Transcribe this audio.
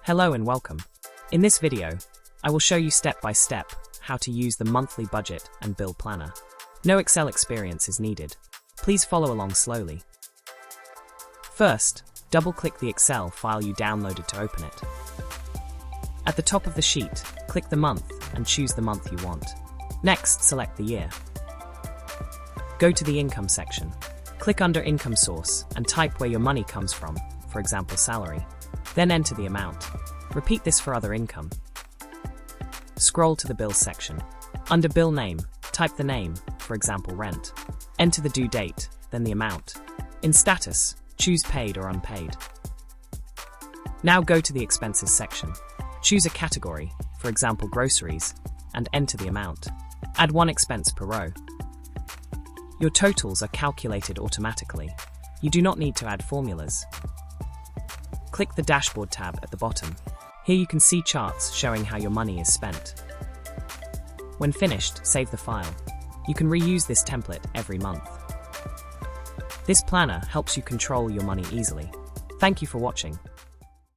Hello and welcome. In this video, I will show you step by step how to use the monthly budget and bill planner. No Excel experience is needed. Please follow along slowly. First, double-click the Excel file you downloaded to open it. At the top of the sheet, click the month and choose the month you want. Next, select the year. Go to the income section. Click under Income Source and type where your money comes from, for example salary. Then enter the amount. Repeat this for other income. Scroll to the Bills section. Under Bill Name, type the name, for example rent. Enter the due date, then the amount. In Status, choose Paid or Unpaid. Now go to the Expenses section. Choose a category, for example groceries, and enter the amount. Add one expense per row. Your totals are calculated automatically. You do not need to add formulas. Click the Dashboard tab at the bottom. Here you can see charts showing how your money is spent. When finished, save the file. You can reuse this template every month. This planner helps you control your money easily. Thank you for watching.